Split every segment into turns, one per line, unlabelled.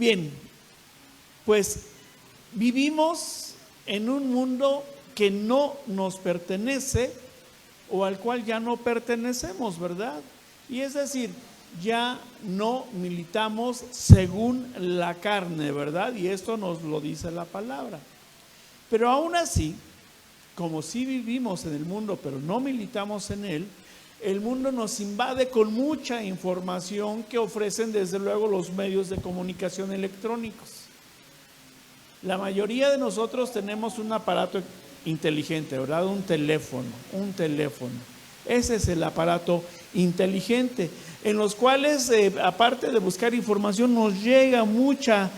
Bien, pues vivimos en un mundo que no nos pertenece o al cual ya no pertenecemos, ¿verdad? Y es decir, ya no militamos según la carne, ¿verdad? Y esto nos lo dice la palabra. Pero aún así, como sí vivimos en el mundo, pero no militamos en él, el mundo nos invade con mucha información que ofrecen desde luego los medios de comunicación electrónicos. La mayoría de nosotros tenemos un aparato inteligente, ¿verdad? Un teléfono. Ese es el aparato inteligente, en los cuales, aparte de buscar información, nos llega mucha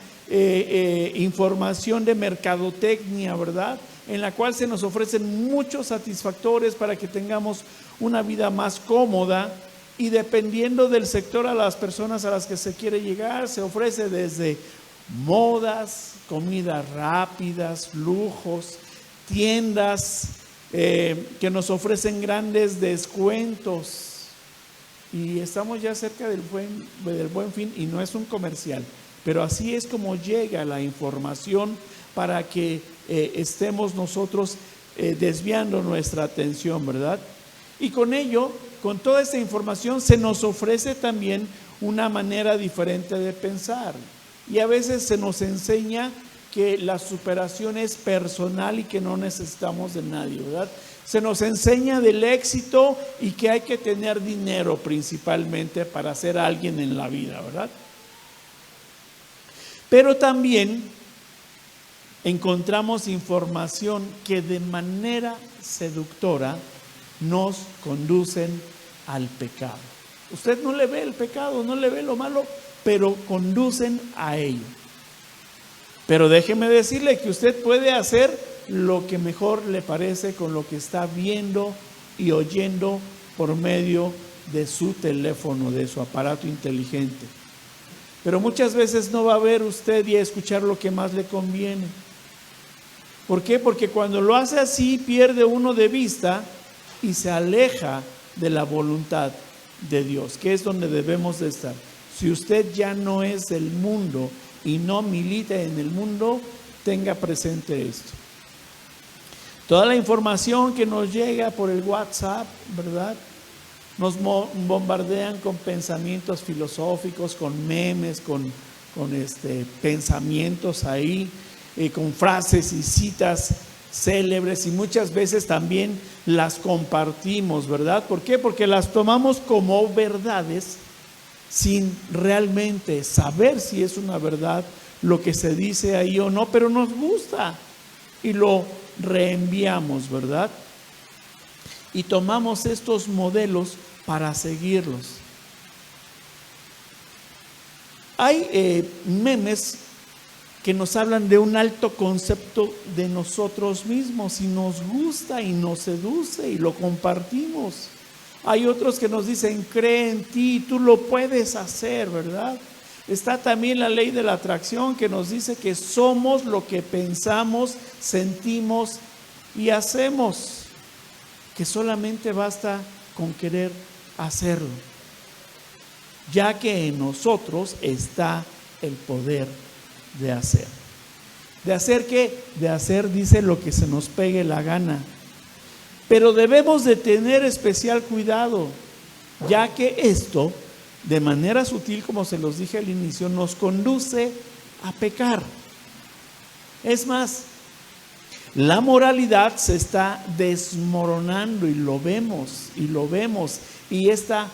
información de mercadotecnia, ¿verdad? En la cual se nos ofrecen muchos satisfactores para que tengamos una vida más cómoda, y dependiendo del sector a las personas a las que se quiere llegar, se ofrece desde modas, comidas rápidas, lujos, tiendas que nos ofrecen grandes descuentos. Y estamos ya cerca del Buen Fin, y no es un comercial, pero así es como llega la información para que estemos nosotros desviando nuestra atención, ¿verdad? Y con ello, con toda esta información, se nos ofrece también una manera diferente de pensar. Y a veces se nos enseña que la superación es personal y que no necesitamos de nadie, ¿verdad? Se nos enseña del éxito y que hay que tener dinero principalmente para ser alguien en la vida, ¿verdad? Pero también encontramos información que de manera seductora nos conducen al pecado. Usted no le ve el pecado, no le ve lo malo, pero conducen a ello. Pero déjeme decirle que usted puede hacer lo que mejor le parece con lo que está viendo y oyendo por medio de su teléfono, de su aparato inteligente. Pero muchas veces no va a ver usted y a escuchar lo que más le conviene. ¿Por qué? Porque cuando lo hace así, pierde uno de vista y se aleja de la voluntad de Dios, que es donde debemos de estar. Si usted ya no es del mundo y no milita en el mundo, tenga presente esto. Toda la información que nos llega por el WhatsApp, ¿verdad? Nos bombardean con pensamientos filosóficos, con memes, con pensamientos ahí, con frases y citas célebres, y muchas veces también las compartimos, ¿verdad? ¿Por qué? Porque las tomamos como verdades sin realmente saber si es una verdad lo que se dice ahí o no, pero nos gusta y lo reenviamos, ¿verdad? Y tomamos estos modelos para seguirlos. Hay memes que nos hablan de un alto concepto de nosotros mismos y nos gusta y nos seduce y lo compartimos. Hay otros que nos dicen, cree en ti, tú lo puedes hacer, ¿verdad? Está también la ley de la atracción que nos dice que somos lo que pensamos, sentimos y hacemos, que solamente basta con querer hacerlo, ya que en nosotros está el poder de hacer. ¿De hacer qué? De hacer, dice, lo que se nos pegue la gana. Pero debemos de tener especial cuidado, ya que esto, de manera sutil, como se los dije al inicio, nos conduce a pecar. Es más, la moralidad se está desmoronando y lo vemos, y esta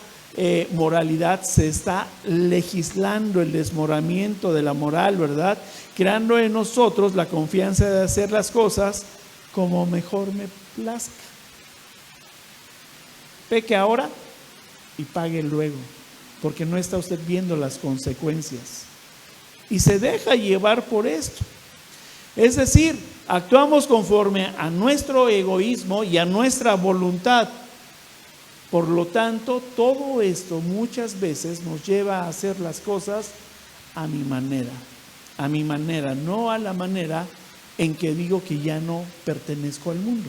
moralidad se está legislando, el desmoronamiento de la moral, ¿verdad? Creando en nosotros la confianza de hacer las cosas como mejor me plazca. Peque ahora y pague luego, porque no está usted viendo las consecuencias. Y se deja llevar por esto. Es decir, actuamos conforme a nuestro egoísmo y a nuestra voluntad. Por lo tanto, todo esto muchas veces nos lleva a hacer las cosas a mi manera, no a la manera en que digo que ya no pertenezco al mundo.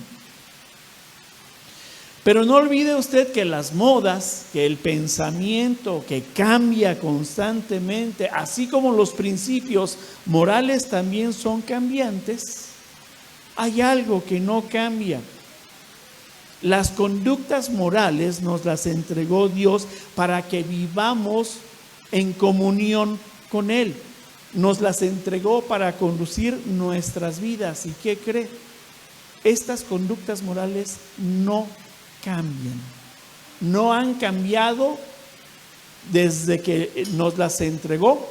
Pero no olvide usted que las modas, que el pensamiento que cambia constantemente, así como los principios morales también son cambiantes, hay algo que no cambia. Las conductas morales nos las entregó Dios para que vivamos en comunión con Él. Nos las entregó para conducir nuestras vidas. ¿Y qué cree? Estas conductas morales no cambian. No han cambiado desde que nos las entregó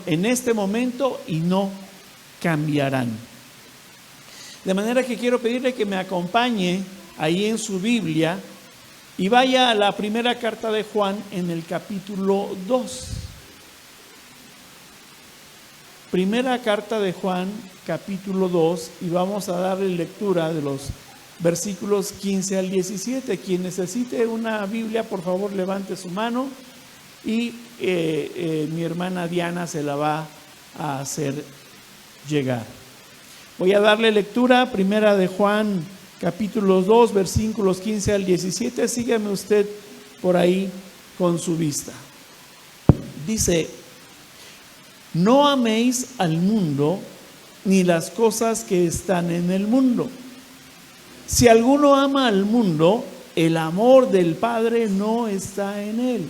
en este momento y no cambiarán. De manera que quiero pedirle que me acompañe ahí en su Biblia y vaya a la primera carta de Juan en el capítulo 2. Primera carta de Juan, capítulo 2, y vamos a darle lectura de los versículos 15 al 17. Quien necesite una Biblia, por favor, levante su mano y mi hermana Diana se la va a hacer llegar. Voy a darle lectura, primera de Juan, capítulo 2, versículos 15 al 17. Sígame usted por ahí con su vista. Dice: no améis al mundo ni las cosas que están en el mundo. Si alguno ama al mundo, el amor del Padre no está en él.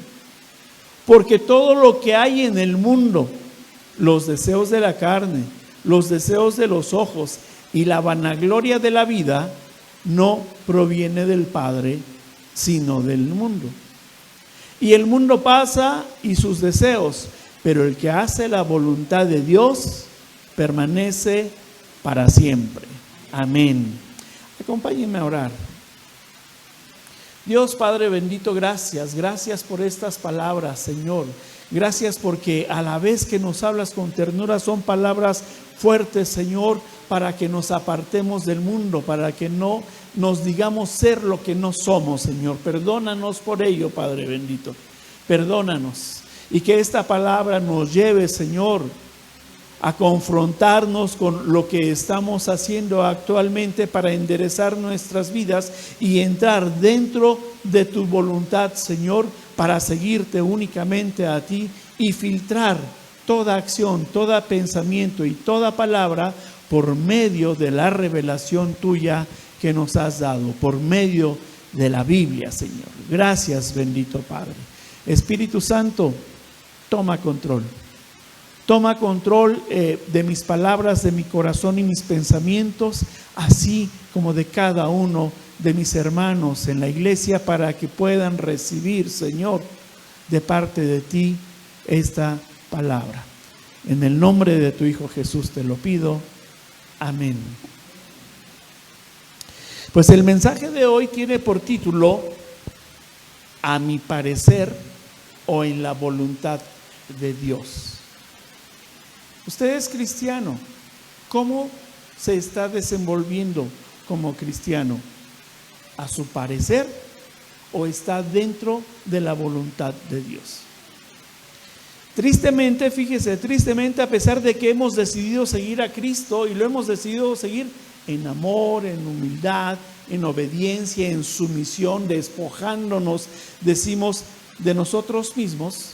Porque todo lo que hay en el mundo, los deseos de la carne, los deseos de los ojos y la vanagloria de la vida, no proviene del Padre, sino del mundo. Y el mundo pasa y sus deseos, pero el que hace la voluntad de Dios permanece para siempre. Amén. Acompáñenme a orar. Dios Padre bendito, gracias por estas palabras, Señor. Gracias porque a la vez que nos hablas con ternura son palabras fuertes, Señor, para que nos apartemos del mundo, para que no nos digamos ser lo que no somos, Señor. Perdónanos por ello, Padre bendito. Perdónanos. Y que esta palabra nos lleve, Señor, a confrontarnos con lo que estamos haciendo actualmente para enderezar nuestras vidas y entrar dentro de tu voluntad, Señor, para seguirte únicamente a ti y filtrar toda acción, todo pensamiento y toda palabra por medio de la revelación tuya que nos has dado, por medio de la Biblia, Señor. Gracias, bendito Padre. Espíritu Santo, toma control. Toma control de mis palabras, de mi corazón y mis pensamientos, así como de cada uno de mis hermanos en la iglesia, para que puedan recibir, Señor, de parte de ti esta palabra. En el nombre de tu Hijo Jesús te lo pido. Amén. Pues el mensaje de hoy tiene por título: a mi parecer o en la voluntad de Dios. Usted es cristiano. ¿Cómo se está desenvolviendo como cristiano? ¿A su parecer o está dentro de la voluntad de Dios? Tristemente, fíjese, a pesar de que hemos decidido seguir a Cristo y lo hemos decidido seguir en amor, en humildad, en obediencia, en sumisión, despojándonos, decimos, de nosotros mismos,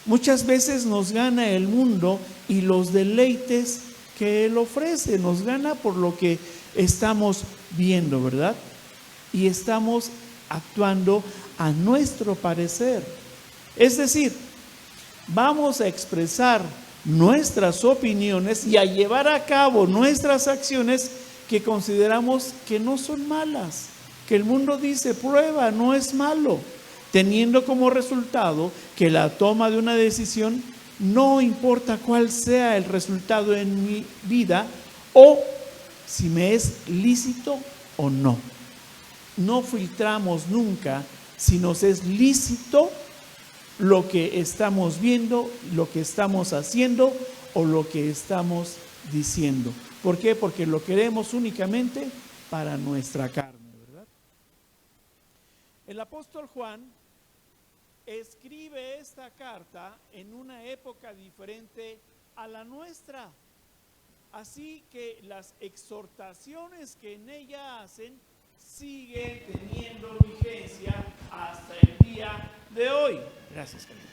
muchas veces nos gana el mundo y los deleites que Él ofrece. Nos gana por lo que estamos viendo, ¿verdad? Y estamos actuando a nuestro parecer. Es decir, vamos a expresar nuestras opiniones y a llevar a cabo nuestras acciones que consideramos que no son malas, que el mundo dice, prueba, no es malo, teniendo como resultado que la toma de una decisión, no importa cuál sea el resultado en mi vida o si me es lícito o no. No filtramos nunca si nos es lícito lo que estamos viendo, lo que estamos haciendo o lo que estamos diciendo. ¿Por qué? Porque lo queremos únicamente para nuestra carne, ¿verdad? El apóstol Juan escribe esta carta en una época diferente a la nuestra. Así que las exhortaciones que en ella hacen sigue teniendo vigencia hasta el día de hoy. Gracias, Carlos.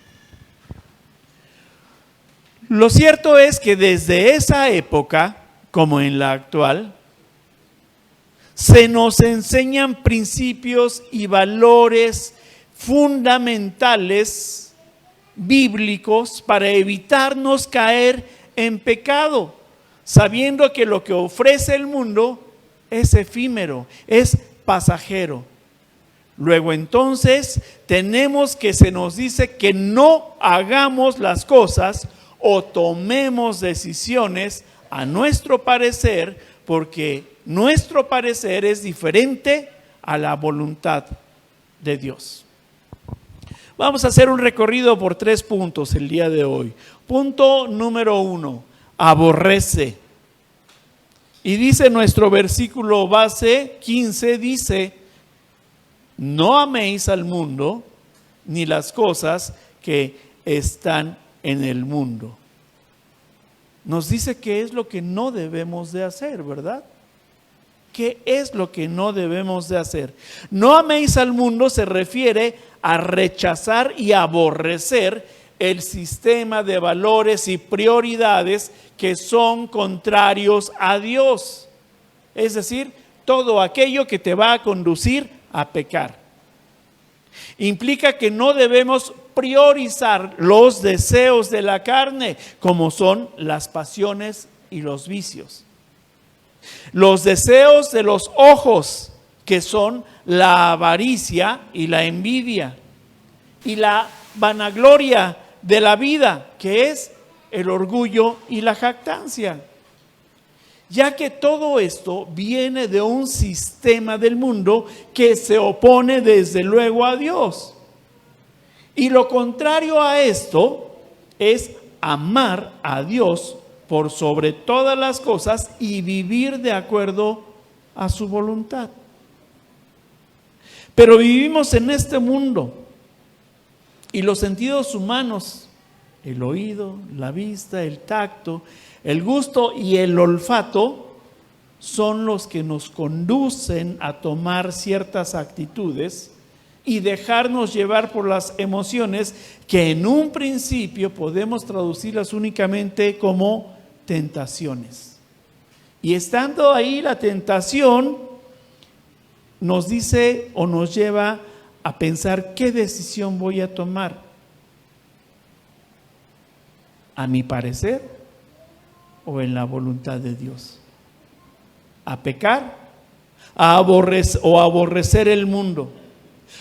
Lo cierto es que desde esa época, como en la actual, se nos enseñan principios y valores fundamentales bíblicos para evitarnos caer en pecado, sabiendo que lo que ofrece el mundo es efímero, es pasajero. Luego entonces tenemos que se nos dice que no hagamos las cosas o tomemos decisiones a nuestro parecer, porque nuestro parecer es diferente a la voluntad de Dios. Vamos a hacer un recorrido por 3 puntos el día de hoy. Punto número 1, aborrece. Y dice nuestro versículo base 15, dice: no améis al mundo ni las cosas que están en el mundo. Nos dice qué es lo que no debemos de hacer, ¿verdad? ¿Qué es lo que no debemos de hacer? No améis al mundo se refiere a rechazar y aborrecer el sistema de valores y prioridades que son contrarios a Dios. Es decir, todo aquello que te va a conducir a pecar. Implica que no debemos priorizar los deseos de la carne, como son las pasiones y los vicios. Los deseos de los ojos, que son la avaricia y la envidia. Y la vanagloria de la vida, que es el orgullo y la jactancia. Ya que todo esto viene de un sistema del mundo que se opone desde luego a Dios. Y lo contrario a esto es amar a Dios por sobre todas las cosas y vivir de acuerdo a su voluntad. Pero vivimos en este mundo y los sentidos humanos, el oído, la vista, el tacto, el gusto y el olfato son los que nos conducen a tomar ciertas actitudes y dejarnos llevar por las emociones que en un principio podemos traducirlas únicamente como tentaciones. Y estando ahí la tentación nos dice o nos lleva a pensar qué decisión voy a tomar. ¿A mi parecer o en la voluntad de Dios? ¿A pecar? ¿A aborrecer el mundo?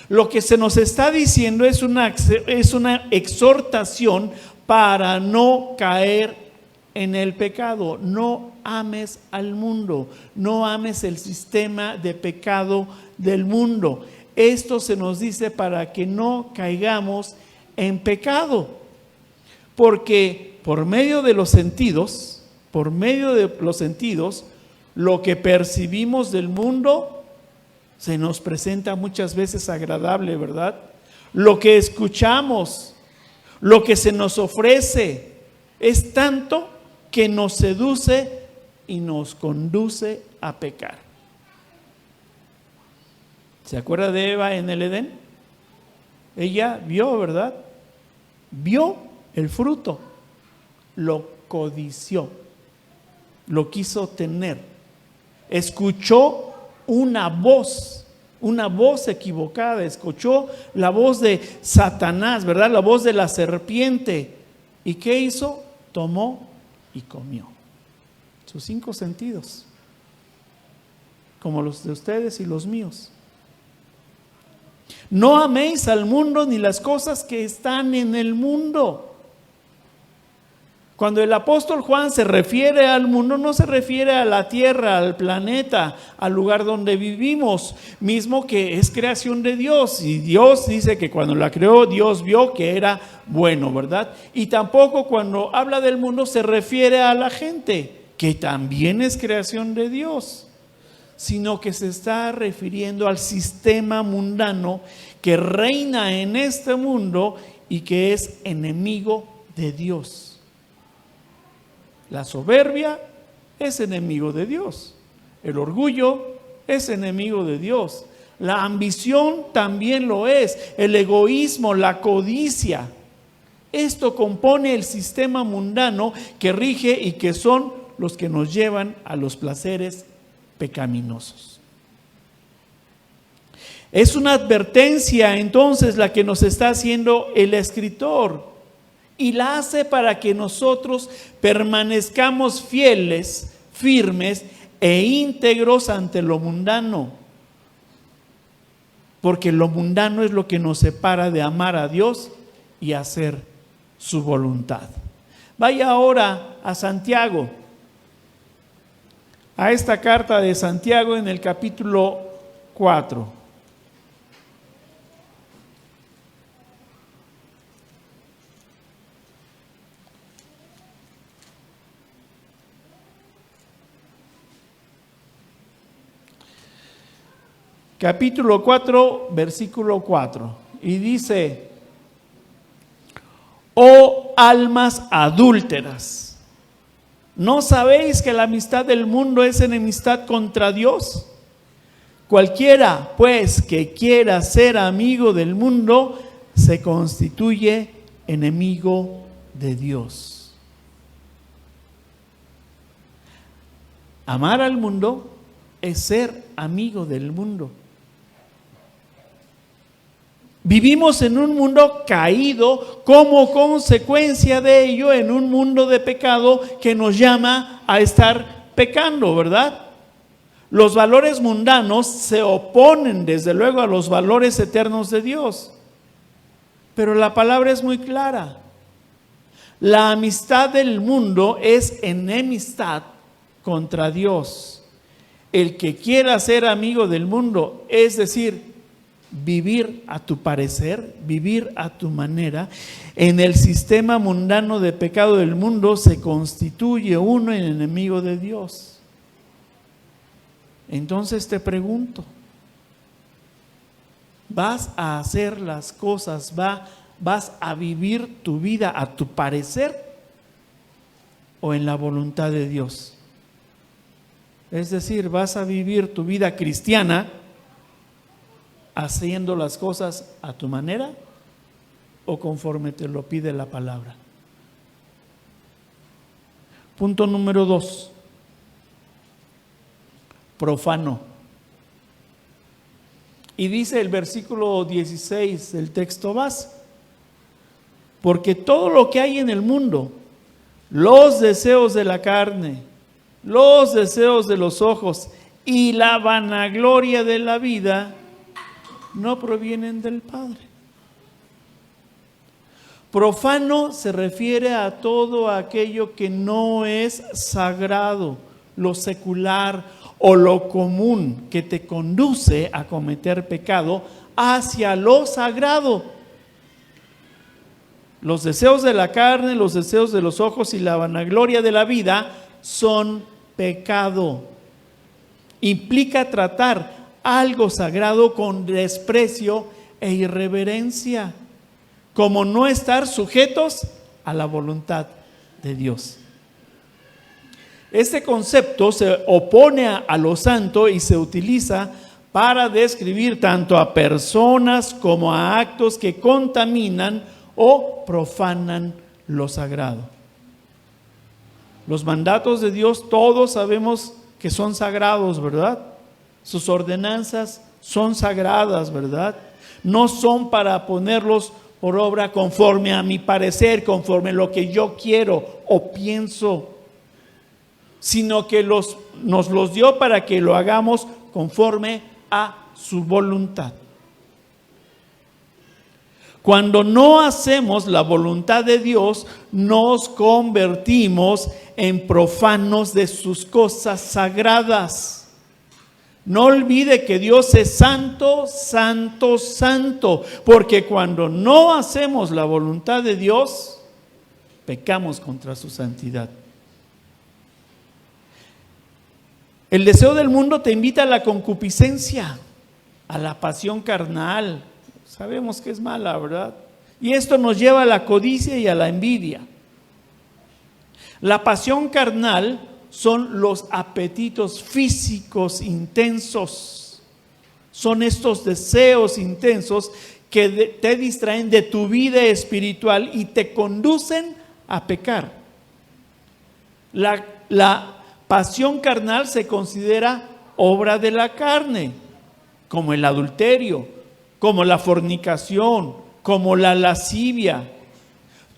Lo que se nos está diciendo es una exhortación para no caer en el pecado. No ames al mundo, no ames el sistema de pecado del mundo. Esto se nos dice para que no caigamos en pecado, porque por medio de los sentidos, lo que percibimos del mundo se nos presenta muchas veces agradable, ¿verdad? Lo que escuchamos, lo que se nos ofrece, es tanto que nos seduce y nos conduce a pecar. ¿Se acuerda de Eva en el Edén? Ella vio, ¿verdad? Vio el fruto, lo codició, lo quiso tener. Escuchó una voz equivocada, escuchó la voz de Satanás, ¿verdad? La voz de la serpiente. ¿Y qué hizo? Tomó y comió. Sus 5 sentidos, como los de ustedes y los míos. No améis al mundo ni las cosas que están en el mundo. Cuando el apóstol Juan se refiere al mundo, no se refiere a la tierra, al planeta, al lugar donde vivimos, mismo que es creación de Dios. Y Dios dice que cuando la creó, Dios vio que era bueno, ¿verdad? Y tampoco cuando habla del mundo se refiere a la gente, que también es creación de Dios, sino que se está refiriendo al sistema mundano que reina en este mundo y que es enemigo de Dios. La soberbia es enemigo de Dios. El orgullo es enemigo de Dios. La ambición también lo es, el egoísmo, la codicia. Esto compone el sistema mundano que rige y que son los que nos llevan a los placeres pecaminosos. Es una advertencia entonces la que nos está haciendo el escritor, y la hace para que nosotros permanezcamos fieles, firmes e íntegros ante lo mundano. Porque lo mundano es lo que nos separa de amar a Dios y hacer su voluntad. Vaya ahora a Santiago, a esta carta de Santiago en el capítulo 4. Capítulo 4, versículo 4. Y dice: oh almas adúlteras, ¿no sabéis que la amistad del mundo es enemistad contra Dios? Cualquiera, pues, que quiera ser amigo del mundo, se constituye enemigo de Dios. Amar al mundo es ser amigo del mundo. Vivimos en un mundo caído, como consecuencia de ello, en un mundo de pecado que nos llama a estar pecando, ¿verdad? Los valores mundanos se oponen desde luego a los valores eternos de Dios. Pero la palabra es muy clara. La amistad del mundo es enemistad contra Dios. El que quiera ser amigo del mundo, es decir, vivir a tu parecer, vivir a tu manera, en el sistema mundano de pecado del mundo, se constituye uno en enemigo de Dios. Entonces te pregunto, ¿vas a hacer las cosas, vas a vivir tu vida a tu parecer o en la voluntad de Dios? Es decir, ¿vas a vivir tu vida cristiana haciendo las cosas a tu manera o conforme te lo pide la palabra? Punto número 2. Profano. Y dice el versículo 16 del texto base: porque todo lo que hay en el mundo, los deseos de la carne, los deseos de los ojos y la vanagloria de la vida, no provienen del Padre. Profano se refiere a todo aquello que no es sagrado, lo secular o lo común, que te conduce a cometer pecado hacia lo sagrado. Los deseos de la carne, los deseos de los ojos y la vanagloria de la vida son pecado. Implica tratar algo sagrado con desprecio e irreverencia, como no estar sujetos a la voluntad de Dios. Este concepto se opone a lo santo y se utiliza para describir tanto a personas como a actos que contaminan o profanan lo sagrado. Los mandatos de Dios todos sabemos que son sagrados, ¿verdad? Sus ordenanzas son sagradas, ¿verdad? No son para ponerlos por obra conforme a mi parecer, conforme a lo que yo quiero o pienso, sino que nos los dio para que lo hagamos conforme a su voluntad. Cuando no hacemos la voluntad de Dios, nos convertimos en profanos de sus cosas sagradas. No olvide que Dios es santo, santo, santo, porque cuando no hacemos la voluntad de Dios, pecamos contra su santidad. El deseo del mundo te invita a la concupiscencia, a la pasión carnal. Sabemos que es mala, ¿verdad? Y esto nos lleva a la codicia y a la envidia. La pasión carnal son los apetitos físicos intensos. Son estos deseos intensos que te distraen de tu vida espiritual y te conducen a pecar. La pasión carnal se considera obra de la carne, como el adulterio, como la fornicación, como la lascivia.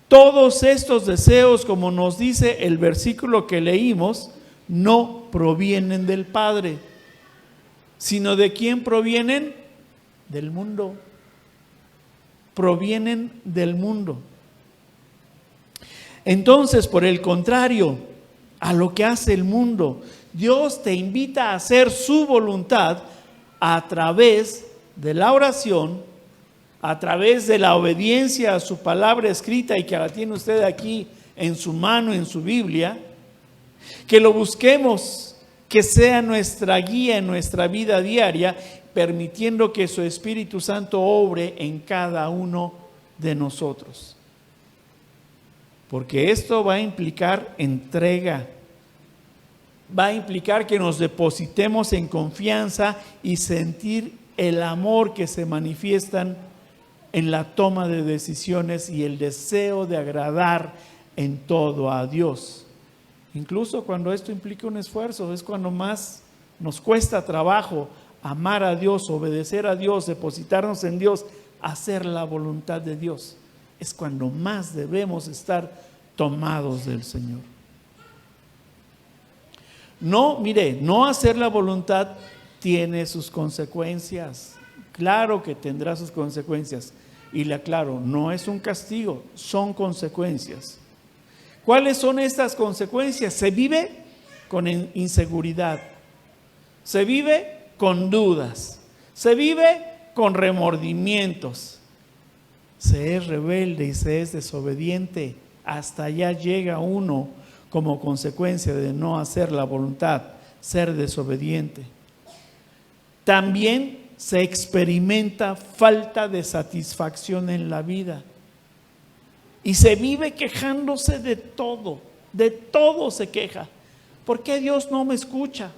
Todos estos deseos, como nos dice el versículo que leímos, no provienen del Padre, sino ¿de quién provienen? Del mundo. Provienen del mundo. Entonces, por el contrario a lo que hace el mundo, Dios te invita a hacer su voluntad a través de la oración, a través de la obediencia a su palabra escrita, y que la tiene usted aquí en su mano, en su Biblia. Que lo busquemos, que sea nuestra guía en nuestra vida diaria, permitiendo que su Espíritu Santo obre en cada uno de nosotros. Porque esto va a implicar entrega, va a implicar que nos depositemos en confianza y sentir el amor que se manifiestan en la toma de decisiones y el deseo de agradar en todo a Dios. Incluso cuando esto implica un esfuerzo, es cuando más nos cuesta trabajo amar a Dios, obedecer a Dios, depositarnos en Dios, hacer la voluntad de Dios. Es cuando más debemos estar tomados del Señor. No, mire, no hacer la voluntad tiene sus consecuencias. Claro que tendrá sus consecuencias. Y le aclaro, no es un castigo, son consecuencias. ¿Cuáles son estas consecuencias? Se vive con inseguridad, se vive con dudas, se vive con remordimientos, se es rebelde y se es desobediente. Hasta allá llega uno como consecuencia de no hacer la voluntad, ser desobediente. También se experimenta falta de satisfacción en la vida y se vive quejándose de todo se queja. ¿Por qué Dios no me escucha?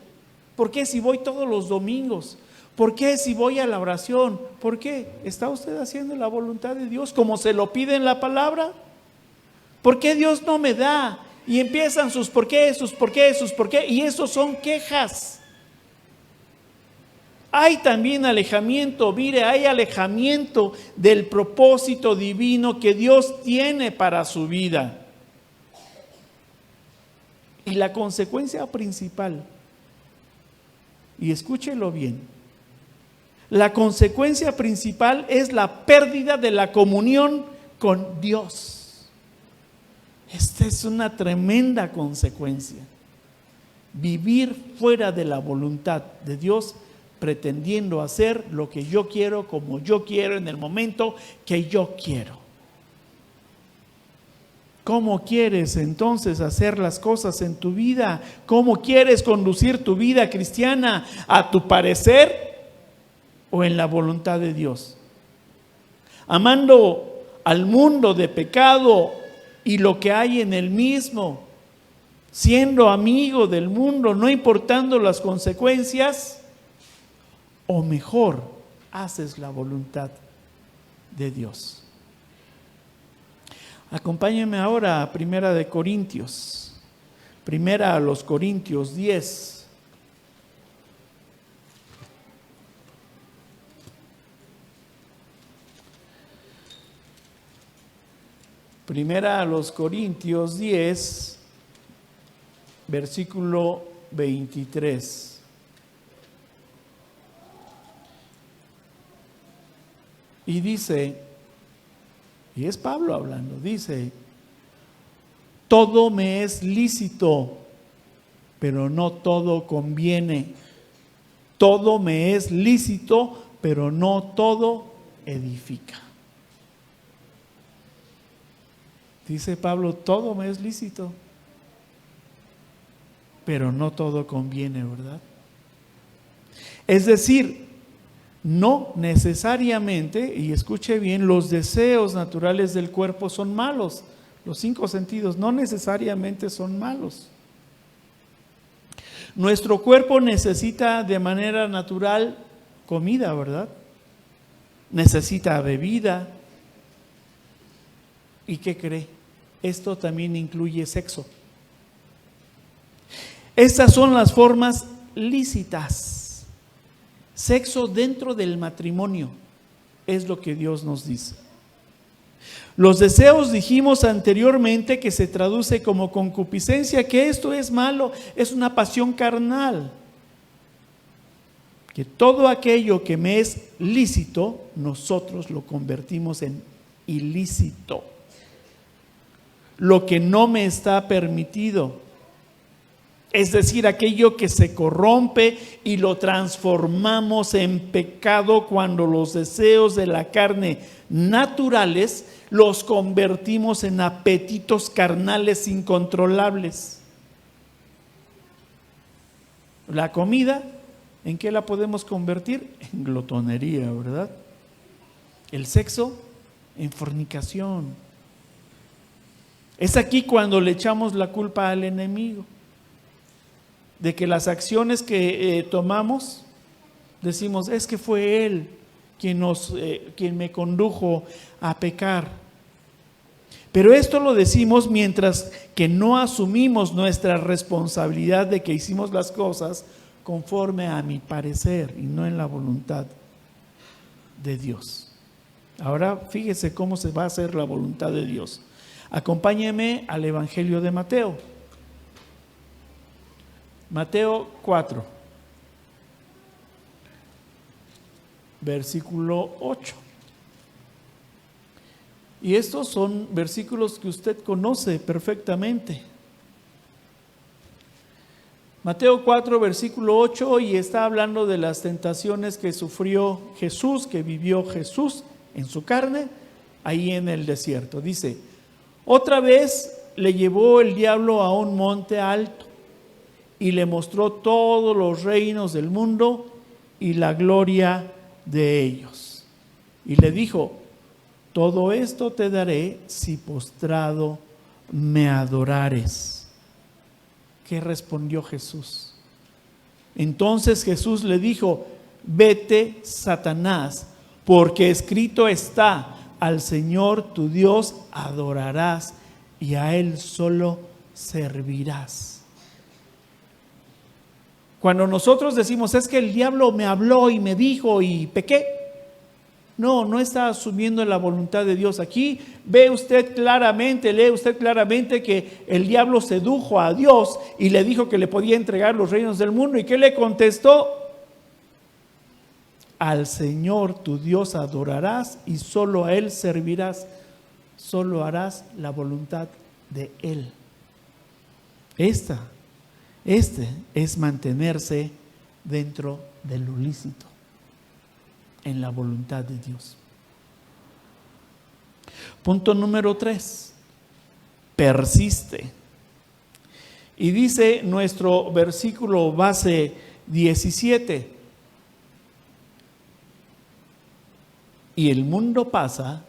¿Por qué si voy todos los domingos? ¿Por qué si voy a la oración? ¿Por qué? ¿Está usted haciendo la voluntad de Dios como se lo pide en la palabra? ¿Por qué Dios no me da? Y empiezan sus por qué, sus por qué, sus por qué, y eso son quejas. Hay también alejamiento, mire, hay alejamiento del propósito divino que Dios tiene para su vida. Y la consecuencia principal, y escúchelo bien, la consecuencia principal es la pérdida de la comunión con Dios. Esta es una tremenda consecuencia. Vivir fuera de la voluntad de Dios, pretendiendo hacer lo que yo quiero, como yo quiero, en el momento que yo quiero. ¿Cómo quieres entonces hacer las cosas en tu vida? ¿Cómo quieres conducir tu vida cristiana? ¿A tu parecer o en la voluntad de Dios? Amando al mundo de pecado y lo que hay en el mismo, siendo amigo del mundo, no importando las consecuencias, o mejor, haces la voluntad de Dios. Acompáñenme ahora a Primera de Corintios, Primera a los Corintios 10. Primera a los Corintios 10, versículo 23. Y dice, y es Pablo hablando, dice: todo me es lícito, pero no todo conviene. Todo me es lícito, pero no todo edifica. Dice Pablo, todo me es lícito, pero no todo conviene, ¿verdad? Es decir, no necesariamente, y escuche bien, los deseos naturales del cuerpo son malos. Los 5 sentidos no necesariamente son malos. Nuestro cuerpo necesita de manera natural comida, ¿verdad? Necesita bebida. ¿Y qué cree? Esto también incluye sexo. Estas son las formas lícitas. Sexo dentro del matrimonio es lo que Dios nos dice. Los deseos, dijimos anteriormente, que se traduce como concupiscencia, que esto es malo, es una pasión carnal. Que todo aquello que me es lícito, nosotros lo convertimos en ilícito. Lo que no me está permitido, es decir, aquello que se corrompe y lo transformamos en pecado cuando los deseos de la carne naturales los convertimos en apetitos carnales incontrolables. La comida, ¿en qué la podemos convertir? En glotonería, ¿verdad? El sexo, en fornicación. Es aquí cuando le echamos la culpa al enemigo, de que las acciones que tomamos, decimos, es que fue él quien me condujo a pecar. Pero esto lo decimos mientras que no asumimos nuestra responsabilidad de que hicimos las cosas conforme a mi parecer y no en la voluntad de Dios. Ahora fíjese cómo se va a hacer la voluntad de Dios. Acompáñeme al Evangelio de Mateo. Mateo 4, versículo 8. Y estos son versículos que usted conoce perfectamente. Mateo 4, versículo 8, y está hablando de las tentaciones que sufrió Jesús, que vivió Jesús en su carne, ahí en el desierto. Dice, otra vez le llevó el diablo a un monte alto y le mostró todos los reinos del mundo y la gloria de ellos. Y le dijo, todo esto te daré si postrado me adorares. ¿Qué respondió Jesús? Entonces Jesús le dijo, vete, Satanás, porque escrito está, al Señor tu Dios adorarás y a Él solo servirás. Cuando nosotros decimos, es que el diablo me habló y me dijo y pequé, no está asumiendo la voluntad de Dios. Aquí lee usted claramente que el diablo sedujo a Dios y le dijo que le podía entregar los reinos del mundo. ¿Y qué le contestó? Al Señor tu Dios adorarás y solo a Él servirás. Solo harás la voluntad de Él. Este es mantenerse dentro de lo lícito, en la voluntad de Dios. Punto número 3, persiste. Y dice nuestro versículo base 17, y el mundo pasa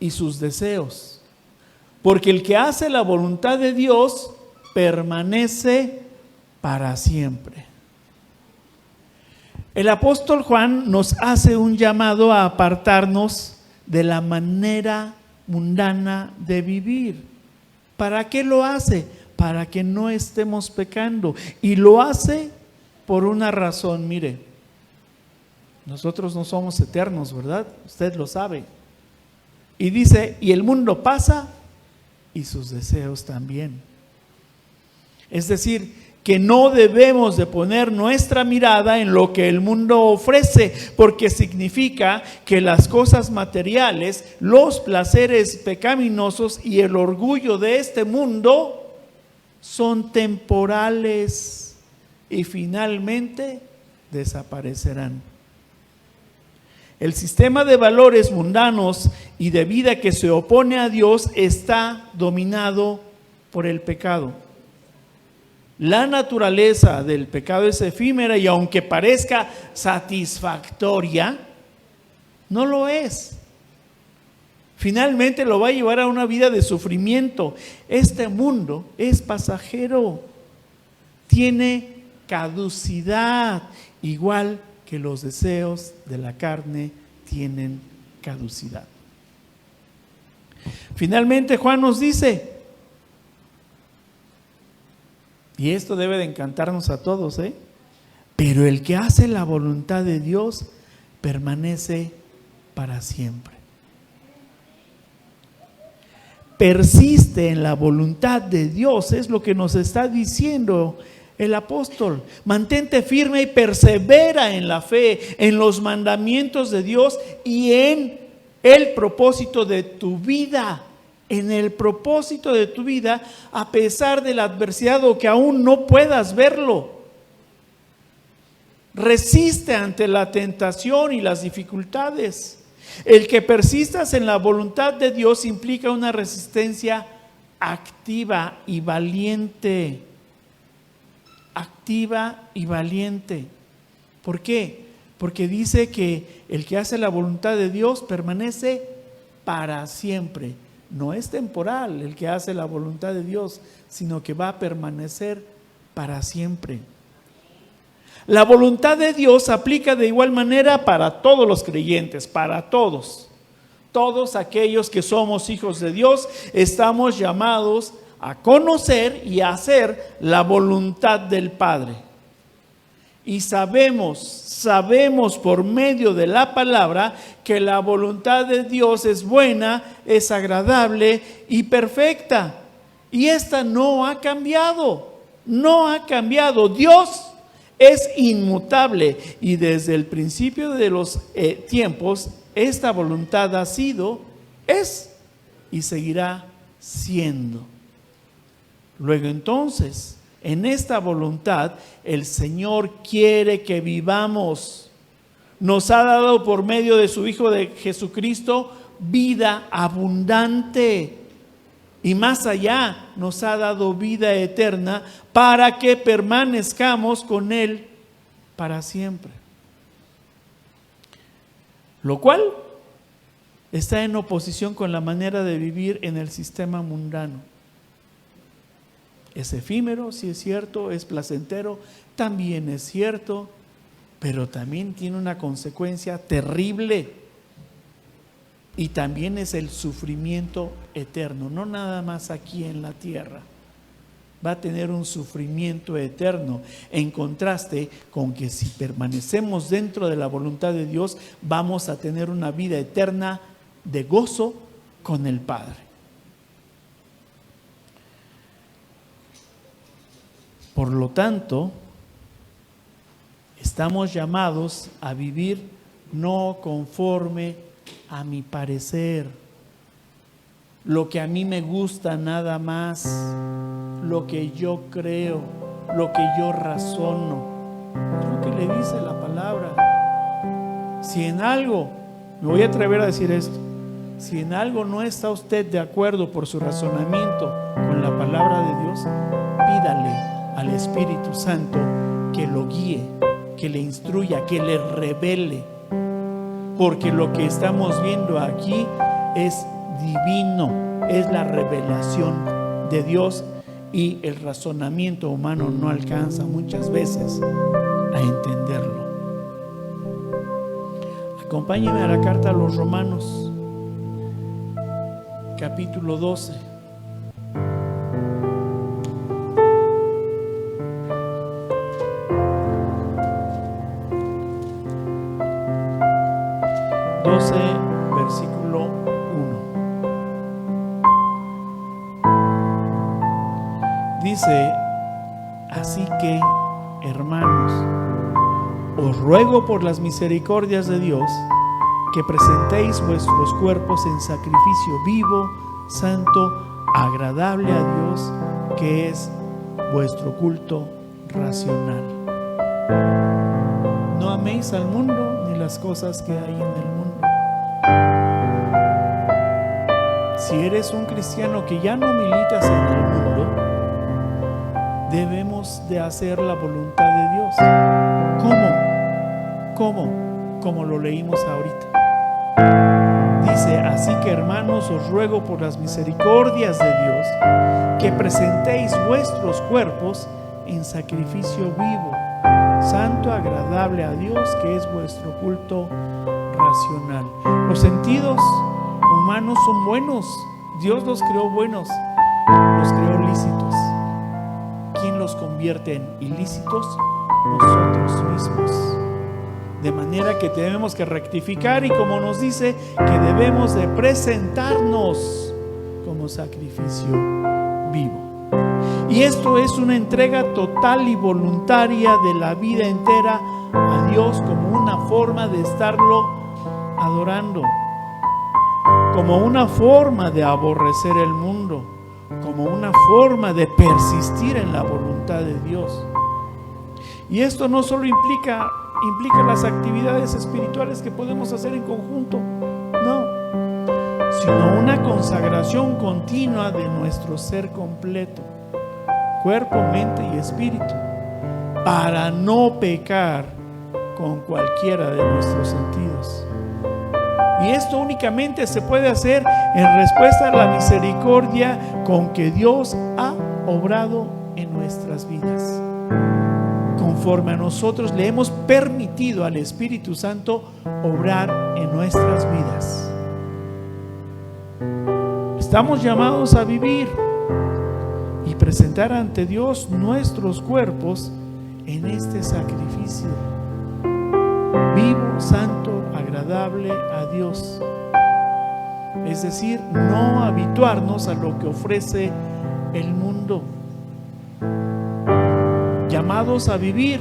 y sus deseos, porque el que hace la voluntad de Dios permanece para siempre. El apóstol Juan nos hace un llamado a apartarnos de la manera mundana de vivir. ¿Para qué lo hace? Para que no estemos pecando. Y lo hace por una razón. Mire, nosotros no somos eternos, ¿verdad? Usted lo sabe. Y dice, y el mundo pasa y sus deseos también. Es decir, que no debemos de poner nuestra mirada en lo que el mundo ofrece, porque significa que las cosas materiales, los placeres pecaminosos y el orgullo de este mundo son temporales y finalmente desaparecerán. El sistema de valores mundanos y de vida que se opone a Dios está dominado por el pecado. La naturaleza del pecado es efímera y aunque parezca satisfactoria, no lo es. Finalmente lo va a llevar a una vida de sufrimiento. Este mundo es pasajero, tiene caducidad, igual que los deseos de la carne tienen caducidad. Finalmente Juan nos dice, y esto debe de encantarnos a todos, pero el que hace la voluntad de Dios permanece para siempre. Persiste en la voluntad de Dios, es lo que nos está diciendo el apóstol. Mantente firme y persevera en la fe, en los mandamientos de Dios y en el propósito de tu vida. En el propósito de tu vida, a pesar de la adversidad o que aún no puedas verlo. Resiste ante la tentación y las dificultades. El que persistas en la voluntad de Dios implica una resistencia activa y valiente. Activa y valiente. ¿Por qué? Porque dice que el que hace la voluntad de Dios permanece para siempre. No es temporal el que hace la voluntad de Dios, sino que va a permanecer para siempre. La voluntad de Dios aplica de igual manera para todos los creyentes, para todos. Todos aquellos que somos hijos de Dios estamos llamados a conocer y a hacer la voluntad del Padre. Y sabemos por medio de la palabra que la voluntad de Dios es buena, es agradable y perfecta. Y esta no ha cambiado, no ha cambiado. Dios es inmutable y desde el principio de los tiempos esta voluntad ha sido, es y seguirá siendo. Luego entonces, en esta voluntad, el Señor quiere que vivamos. Nos ha dado por medio de su Hijo de Jesucristo vida abundante. Y más allá, nos ha dado vida eterna para que permanezcamos con Él para siempre. Lo cual está en oposición con la manera de vivir en el sistema mundano. Es efímero, sí es cierto, es placentero, también es cierto, pero también tiene una consecuencia terrible y también es el sufrimiento eterno, no nada más aquí en la tierra. Va a tener un sufrimiento eterno, en contraste con que si permanecemos dentro de la voluntad de Dios, vamos a tener una vida eterna de gozo con el Padre. Por lo tanto, estamos llamados a vivir no conforme a mi parecer, lo que a mí me gusta nada más, lo que yo creo, lo que yo razono. Es lo que le dice la palabra. Si en algo, me voy a atrever a decir esto, si en algo no está usted de acuerdo por su razonamiento con la palabra de Dios, pídale al Espíritu Santo que lo guíe, que le instruya, que le revele, porque lo que estamos viendo aquí es divino, es la revelación de Dios y el razonamiento humano no alcanza muchas veces a entenderlo. Acompáñenme a la carta a los Romanos, capítulo 12. Versículo 1. Dice: así que, hermanos, os ruego por las misericordias de Dios que presentéis vuestros cuerpos en sacrificio vivo, santo, agradable a Dios, que es vuestro culto racional. No améis al mundo ni las cosas que hay en el mundo. Si eres un cristiano que ya no militas en el mundo, debemos de hacer la voluntad de Dios. ¿Cómo? Como lo leímos ahorita. Dice: así que, hermanos, os ruego por las misericordias de Dios que presentéis vuestros cuerpos en sacrificio vivo, santo, agradable a Dios, que es vuestro culto racional. Los sentidos humanos son buenos. Dios los creó buenos, los creó lícitos. ¿Quién los convierte en ilícitos? Nosotros mismos. De manera que tenemos que rectificar, y como nos dice, que debemos de presentarnos como sacrificio vivo. Y esto es una entrega total y voluntaria de la vida entera a Dios, como una forma de estarlo adorando, como una forma de aborrecer el mundo, como una forma de persistir en la voluntad de Dios. Y esto no solo implica las actividades espirituales que podemos hacer en conjunto, no, sino una consagración continua de nuestro ser completo, cuerpo, mente y espíritu, para no pecar con cualquiera de nuestros sentidos. Y esto únicamente se puede hacer en respuesta a la misericordia con que Dios ha obrado en nuestras vidas, conforme a nosotros le hemos permitido al Espíritu Santo obrar en nuestras vidas. Estamos llamados a vivir y presentar ante Dios nuestros cuerpos en este sacrificio vivo, santo, agradable a Dios. Es decir, no habituarnos a lo que ofrece el mundo. Llamados a vivir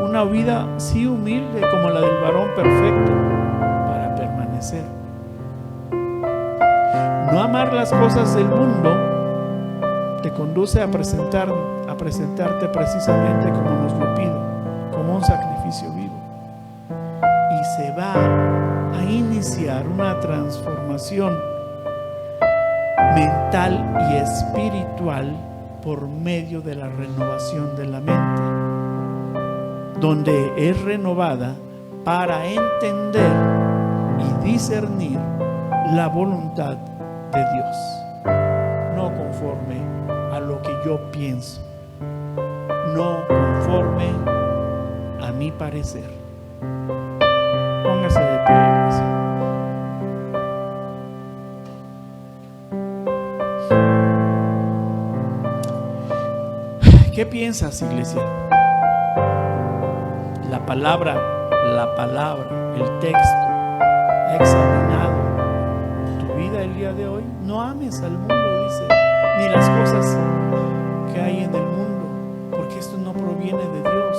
una vida sí humilde como la del varón perfecto para permanecer. No amar las cosas del mundo te conduce a presentarte precisamente como nos lo pide, como un sacrificio vivo. Y se va a iniciar una transformación mental y espiritual por medio de la renovación de la mente, donde es renovada para entender y discernir la voluntad de Dios, no conforme a lo que yo pienso, no conforme a mi parecer. Póngase de pie, iglesia. ¿Qué piensas, iglesia? La palabra, el texto, ¿ha examinado tu vida el día de hoy? No ames al mundo, dice, ni las cosas que hay en el mundo, porque esto no proviene de Dios.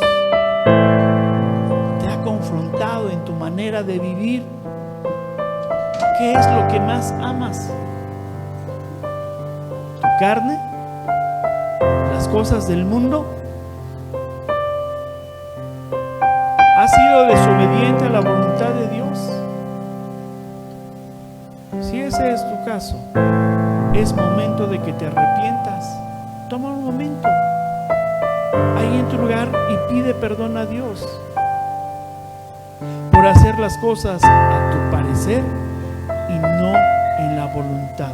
Te ha confrontado en tu manera de vivir. ¿Qué es lo que más amas? ¿Tu carne? ¿Las cosas del mundo? ¿Has sido desobediente a la voluntad de Dios? Si ese es tu caso, es momento de que te arrepientas. Toma un momento ahí en tu lugar y pide perdón a Dios por hacer las cosas a tu parecer y no en la voluntad